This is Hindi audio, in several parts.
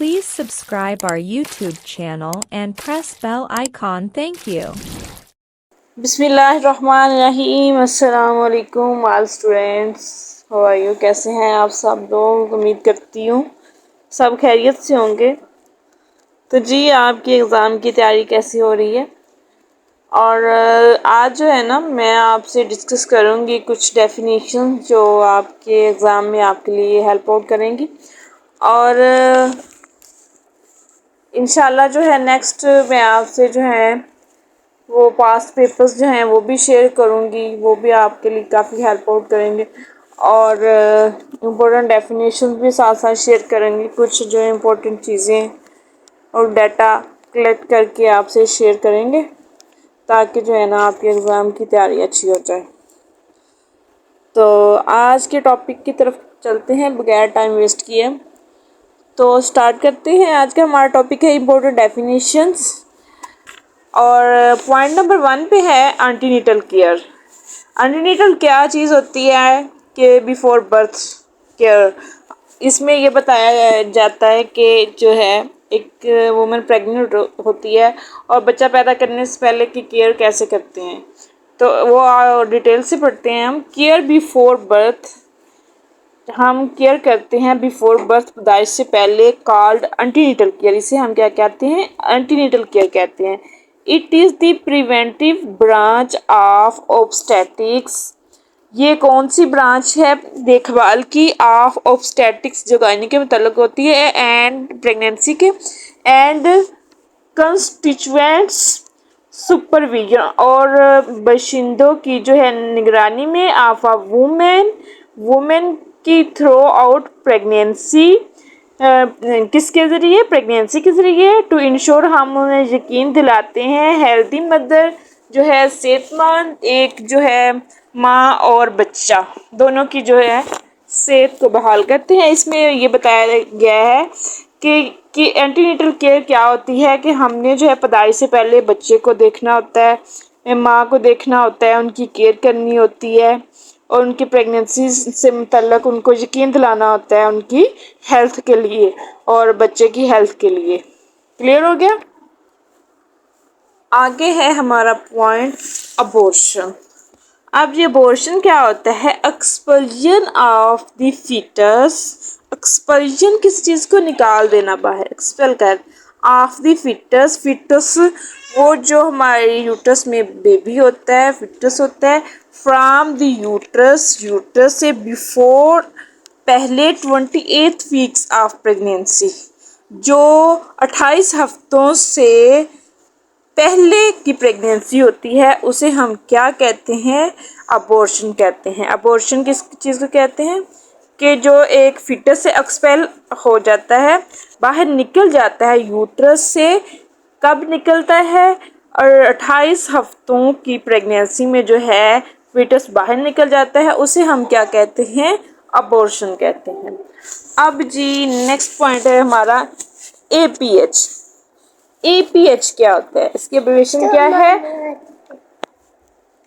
Please subscribe our YouTube channel and press bell icon. Thank you. बिस्मिल्लाहिर्रहमानिर्रहीम। अस्सलाम वालेकुम all students, how are you? कैसे हैं आप सब लोग? उम्मीद करती हूँ सब खैरियत से होंगे। तो जी, आपकी एग्ज़ाम की तैयारी कैसी हो रही है? और आज जो है ना, मैं आपसे डिस्कस करूँगी कुछ डेफिनेशन जो आपके एग्ज़ाम में आपके लिए हेल्प आउट करेंगी। और इंशाल्लाह जो है नेक्स्ट मैं आपसे जो है वो पास्ट पेपर्स जो हैं वो भी शेयर करूँगी, वो भी आपके लिए काफ़ी हेल्प आउट करेंगे। और इम्पोर्टेंट डेफिनेशन भी साथ साथ शेयर करेंगे, कुछ जो इम्पोर्टेंट चीज़ें और डाटा कलेक्ट करके आपसे शेयर करेंगे, ताकि जो है ना आपके एग्ज़ाम की तैयारी अच्छी हो जाए। तो आज के टॉपिक की तरफ चलते हैं बगैर टाइम वेस्ट किए। तो स्टार्ट करते हैं। आज का हमारा टॉपिक है इम्पोर्टेंट डेफिनेशंस, और पॉइंट नंबर 1 पे है एंटीनेटल केयर। एंटीनेटल क्या चीज़ होती है कि बिफोर बर्थ केयर। इसमें ये बताया जाता है कि जो है एक वुमेन प्रेग्नेंट होती है और बच्चा पैदा करने से पहले की केयर कैसे करते हैं, तो वो डिटेल से पढ़ते हैं हम। केयर बिफोर बर्थ, हम केयर करते हैं बिफोर बर्थ, पैदाइश से पहले, कॉल्ड एंटीनेटल केयर। इसे हम क्या कहते हैं? एंटीनेटल केयर कहते हैं। It is the preventive branch of obstetrics. ये कौन सी ब्रांच है देखभाल की? ऑफ ऑब्स्टेटिक्स, जो गायनी के मतलब होती है, एंड प्रेगनेंसी के, एंड कंस्टिट्यूएंट्स सुपरविजन, और बशिंदों की जो है निगरानी में, ऑफ अ वुमेन की थ्रू आउट प्रेगनेंसी, किसके ज़रिए? प्रेगनेंसी के ज़रिए। टू इंश्योर, हम उन्हें यकीन दिलाते हैं, हेल्दी मदर जो है सेहतमंद एक जो है माँ और बच्चा दोनों की जो है सेहत को बहाल करते हैं। इसमें ये बताया गया है कि एंटीनेटल केयर क्या होती है कि हमने जो है पैदाइश से पहले बच्चे को देखना होता है, माँ को देखना होता है, उनकी केयर करनी होती है, और उनकी प्रेगनेंसी से मुतल्लक उनको यकीन दिलाना होता है उनकी हेल्थ के लिए और बच्चे की हेल्थ के लिए। क्लियर हो गया? आगे है हमारा पॉइंट अबॉर्शन। अब ये अबॉर्शन क्या होता है? Expulsion of the foetus. Expulsion किस चीज़ को निकाल देना बाहर, एक्सपेल कर, ऑफ द फीटस। फीटस वो जो हमारे यूट्रस में बेबी होता है, फीटस होता है। फ्रॉम द यूट्रस, यूट्रस से बिफोर, पहले 28 वीक्स ऑफ प्रेगनेंसी, जो 28 हफ्तों से पहले की प्रेगनेंसी होती है, उसे हम क्या कहते हैं? अबॉर्शन कहते हैं। अबॉर्शन किस चीज़ को कहते हैं? कि जो एक फीटस से एक्सपेल हो जाता है, बाहर निकल जाता है यूट्रस से। कब निकलता है? और 28 हफ्तों की प्रेगनेंसी में जो है फीटस बाहर निकल जाता है, उसे हम क्या कहते हैं? अबॉर्शन कहते हैं। अब जी नेक्स्ट पॉइंट है हमारा APH। APH क्या होता है? इसकी एब्रिविएशन क्या है?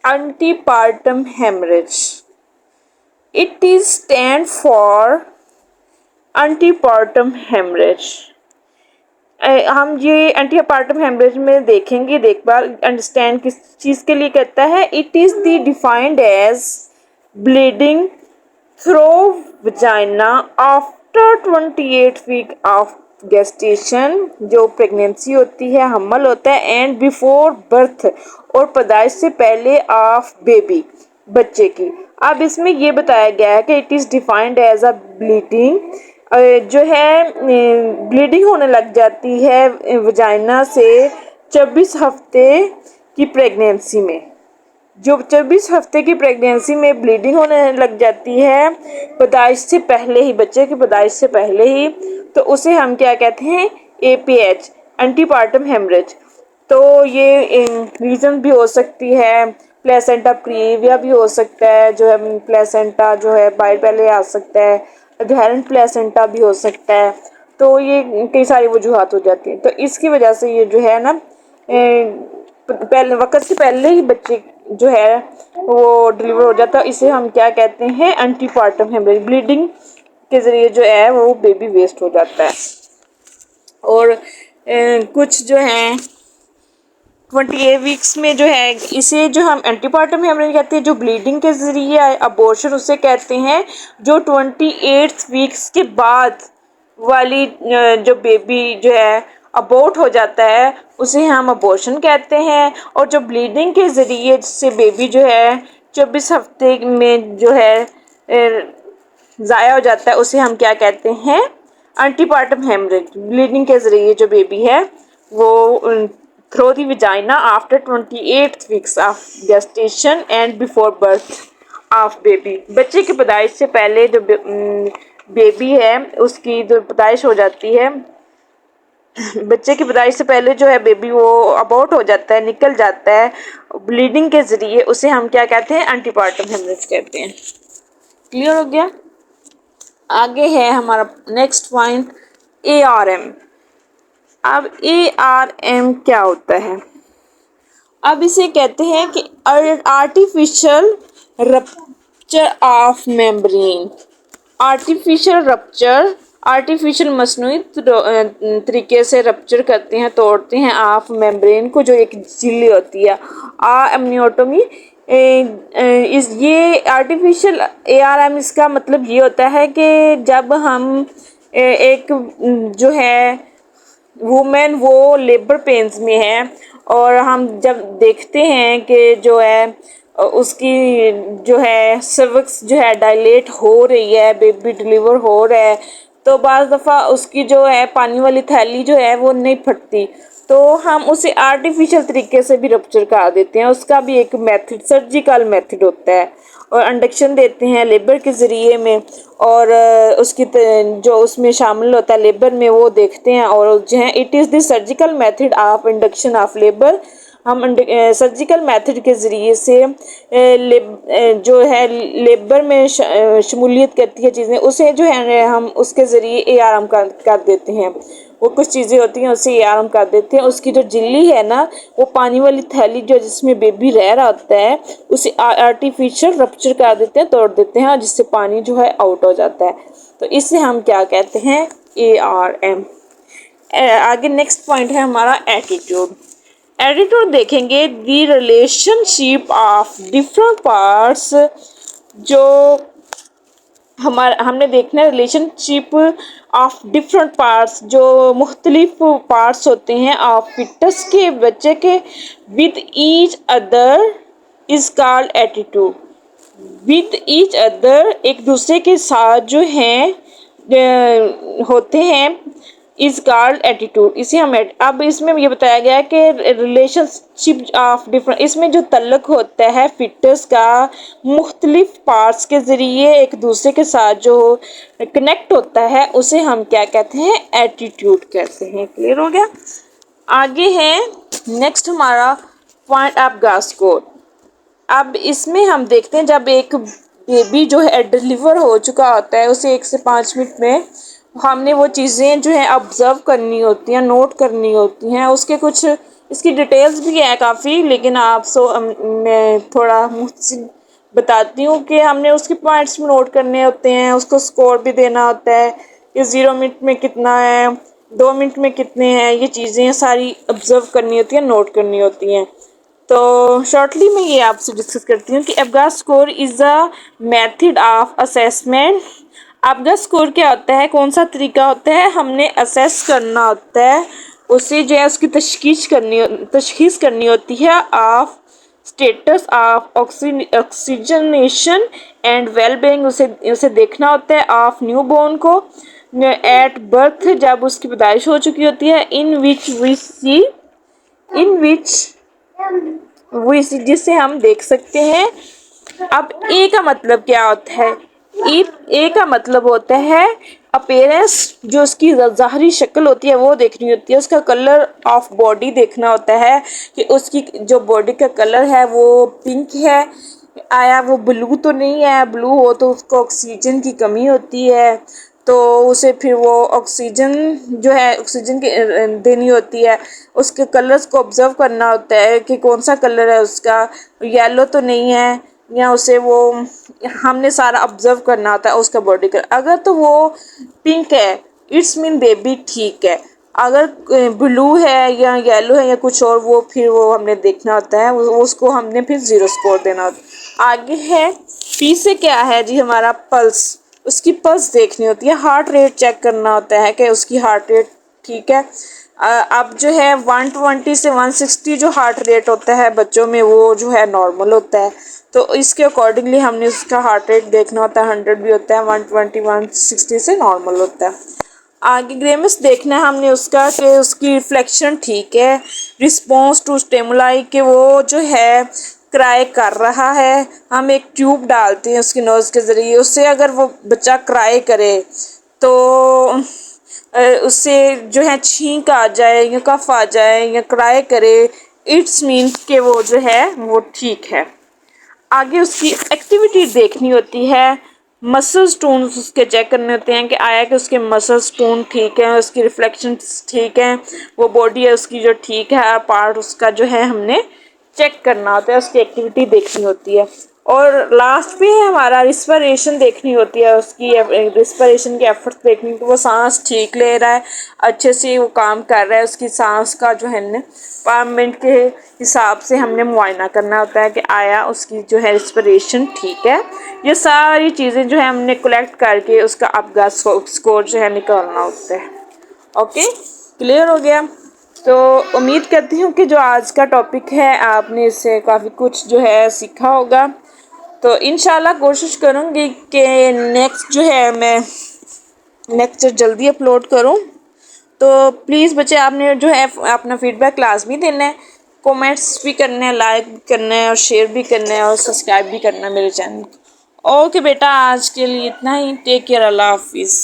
Antepartum haemorrhage. It is stand for antepartum haemorrhage. हम ये एंटीपार्टम हेमरेज में देखेंगे, देखभाल अंडरस्टैंड किस चीज़ के लिए कहता है। It is the defined as bleeding through vagina after 28 week of gestation, जो प्रेगनेंसी होती है, हमल होता है, एंड बिफोर बर्थ, और पैदाइश से पहले ऑफ बेबी, बच्चे की। अब इसमें ये बताया गया है कि it is defined as a bleeding, जो है ब्लीडिंग होने लग जाती है वजाइना से 24 हफ्ते की प्रेगनेंसी में। जो 24 हफ्ते की प्रेगनेंसी में ब्लीडिंग होने लग जाती है पैदाइश से पहले ही, बच्चे की पैदाइश से पहले ही, तो उसे हम क्या कहते हैं? APH, antepartum haemorrhage. तो ये रीज़न भी हो सकती है, प्लेसेंटा प्रीविया भी हो सकता है, जो है प्लेसेंटा जो है बाहर पहले आ सकता है, एडहेरेंट प्लेसेंटा भी हो सकता है। तो ये कई सारी वजूहात हो जाती हैं, तो इसकी वजह से ये जो है ना पहले वक्त से पहले ही बच्चे जो है वो डिलीवर हो जाता है। इसे हम क्या कहते हैं? Antepartum haemorrhage. ब्लीडिंग के ज़रिए जो है वो बेबी वेस्ट हो जाता है। और कुछ जो हैं 28 वीक्स में जो है इसे जो हम एंटीपार्टम हेमरेज कहते हैं, जो ब्लीडिंग के ज़रिए अबॉर्शन उसे कहते हैं। जो 28 वीक्स के बाद वाली जो बेबी जो है अबॉर्ट हो जाता है उसे हम अबॉर्शन कहते हैं। और जो ब्लीडिंग के ज़रिए जिससे बेबी जो है 24 हफ्ते में जो है ज़ाया हो जाता है उसे हम क्या कहते हैं, एंटीपार्टम हेमरेज। ब्लीडिंग के ज़रिए जो बेबी है वो through the vagina after 28 weeks of gestation and before birth of baby. बच्चे की पैदाइश से पहले जो बेबी है उसकी जो पैदाइश हो जाती है, बच्चे की पैदाइश से पहले जो है बेबी वो अबॉर्ट हो जाता है, निकल जाता है ब्लीडिंग के ज़रिए, उसे हम क्या कहते हैं, एंटीपार्टम हेमरेज कहते हैं। क्लियर हो गया। आगे है हमारा नेक्स्ट पॉइंट ARM। अब ARM क्या होता है? अब इसे कहते हैं कि artificial rupture of membrane. Artificial मसनूई तरीके से रप्चर करते हैं, तोड़ते हैं ऑफ मेम्ब्रेन को, जो एक झिल्ली होती है एमनियोटोमी। ये आर्टिफिशियल ARM इसका मतलब ये होता है कि जब हम एक जो है वुमेन वो लेबर पेन्स में है और हम जब देखते हैं कि जो है उसकी जो है सर्विक्स जो है डायलेट हो रही है, बेबी डिलीवर हो रहा है, तो बाज़ दफ़ा उसकी जो है पानी वाली थैली जो है वो नहीं फटती, तो हम उसे आर्टिफिशियल तरीके से भी रप्चर करा देते हैं। उसका भी एक मेथड सर्जिकल मेथड होता है और इंडक्शन देते हैं लेबर के ज़रिए में, और उसकी जो उसमें शामिल होता है लेबर में वो देखते हैं, और जो है it is the surgical method of induction of labour. हम सर्जिकल मेथड के ज़रिए से जो है लेबर में शमूलियत करती है चीज़ें, उसे जो है हम उसके ज़रिए ARM कर देते हैं। वो कुछ चीज़ें होती हैं उसे ARM कर देते हैं। उसकी जो झिल्ली है ना, वो पानी वाली थैली जो जिसमें बेबी रह रहा होता है उसे आर्टिफिशियल रप्चर कर देते हैं, तोड़ देते हैं, जिससे पानी जो है आउट हो जाता है। तो इसे हम क्या कहते हैं, ARM। आगे नेक्स्ट पॉइंट है हमारा एटीट्यूड। एटीट्यूड देखेंगे दी रिलेशनशिप ऑफ डिफरेंट पार्ट्स। जो हमने देखना है रिलेशनशिप ऑफ डिफरेंट पार्ट्स, जो मुख्तलिफ पार्ट्स होते हैं ऑफ फिटस के, बच्चे के, with each other is called attitude. With each other एक दूसरे के साथ जो हैं होते हैं इज कॉल्ड एटीट्यूड। इसे हम अब इसमें ये बताया गया है कि रिलेशनशिप ऑफ डिफरेंट, इसमें जो तल्लुक होता है फिटस का मुख्तलिफ पार्ट्स के ज़रिए एक दूसरे के साथ जो कनेक्ट होता है उसे हम क्या कहते हैं, एटीट्यूड कहते हैं। क्लियर हो गया। आगे है नेक्स्ट हमारा पॉइंट ऑफ गास्कोर। अब इसमें हम देखते हैं जब एक बेबी जो है डिलीवर हो चुका होता है उसे 1 से 5 मिनट में हमने वो चीज़ें जो है ऑब्ज़र्व करनी होती हैं, नोट करनी होती हैं। उसके कुछ इसकी डिटेल्स भी है काफ़ी, लेकिन मैं थोड़ा मुझसे बताती हूँ कि हमने उसके पॉइंट्स में नोट करने होते हैं, उसको स्कोर भी देना होता है कि 0 मिनट में कितना है, 2 मिनट में कितने हैं, ये चीज़ें सारी ऑब्ज़र्व करनी होती हैं, नोट करनी होती हैं। तो शॉर्टली मैं ये आपसे डिस्कस करती हूँ कि Apgar score is a method of assessment. Apgar score क्या होता है, कौन सा तरीका होता है, हमने असेस करना होता है, उसे जो है उसकी तशखीस करनी होती है of status of oxygenation and wellbeing, उसे देखना होता है ऑफ न्यूबॉर्न को एट बर्थ, जब उसकी पैदाइश हो चुकी होती है, इन विच जिसे हम देख सकते हैं। अब ए का मतलब क्या होता है, ए का मतलब होता है अपीयरेंस, जो उसकी ज़ाहरी शक्ल होती है वो देखनी होती है। उसका कलर ऑफ बॉडी देखना होता है कि उसकी जो बॉडी का कलर है वो पिंक है, आया वो ब्लू तो नहीं है, ब्लू हो तो उसको ऑक्सीजन की कमी होती है, तो उसे फिर वो ऑक्सीजन जो है ऑक्सीजन की देनी होती है। उसके कलर्स को ऑब्ज़र्व करना होता है कि कौन सा कलर है उसका, येलो तो नहीं है, या उसे वो हमने सारा ऑब्ज़र्व करना होता है उसका बॉडी कलर। अगर तो वो पिंक है इट्स मीन बेबी ठीक है, अगर ब्लू है या येलो है या कुछ और, वो फिर वो हमने देखना होता है, उसको हमने फिर 0 स्कोर देना होता है। आगे है पी से क्या है जी, हमारा पल्स, उसकी पल्स देखनी होती है, हार्ट रेट चेक करना होता है कि उसकी हार्ट रेट ठीक है। अब जो है 120 से 160 जो हार्ट रेट होता है बच्चों में, वो जो है नॉर्मल होता है, तो इसके अकॉर्डिंगली हमने उसका हार्ट रेट देखना होता है। 100 भी होता है, 120 160 से नॉर्मल होता है। आगे ग्रेमस देखना है हमने उसका कि उसकी रिफ्लेक्शन ठीक है, रिस्पॉन्स टू स्टिमुलाई के वो जो है क्राई कर रहा है। हम एक ट्यूब डालते हैं उसकी नोज़ के ज़रिए, उससे अगर वो बच्चा क्राई करे तो उससे जो है छींक आ जाए या कफ आ जाए या क्राई करे, इट्स मीन कि वो जो है वो ठीक है। आगे उसकी एक्टिविटी देखनी होती है, मसल्स टोन्स उसके चेक करने होते हैं कि आया कि उसके मसल्स टोन ठीक है, उसकी रिफ्लेक्शन ठीक है, वो बॉडी है उसकी जो ठीक है, पार्ट उसका जो है हमने चेक करना होता है, उसकी एक्टिविटी देखनी होती है। और लास्ट पे हमारा रिस्पिरेशन देखनी होती है, उसकी रिस्पिरेशन की एफर्ट देखनी कि वो सांस ठीक ले रहा है, अच्छे से वो काम कर रहा है, उसकी सांस का जो है ना 5 मिनट के हिसाब से हमने मुआयना करना होता है कि आया उसकी जो है रिस्पिरेशन ठीक है। ये सारी चीज़ें जो है हमने कलेक्ट करके उसका आपका स्कोर जो है निकालना होता है। ओके, क्लियर हो गया। तो उम्मीद करती हूँ कि जो आज का टॉपिक है आपने इससे काफ़ी कुछ जो है सीखा होगा। तो इंशाल्लाह कोशिश करूँगी कि नेक्स्ट जो है मैं नेक्स्ट जल्दी अपलोड करूँ। तो प्लीज़ बच्चे आपने जो है अपना फीडबैक लाजमी देना है, कमेंट्स भी करना है, लाइक भी करना है और शेयर भी करना है और सब्सक्राइब भी करना है मेरे चैनल को। ओके बेटा, आज के लिए इतना ही। टेक केयर, अल्लाह हाफिज़।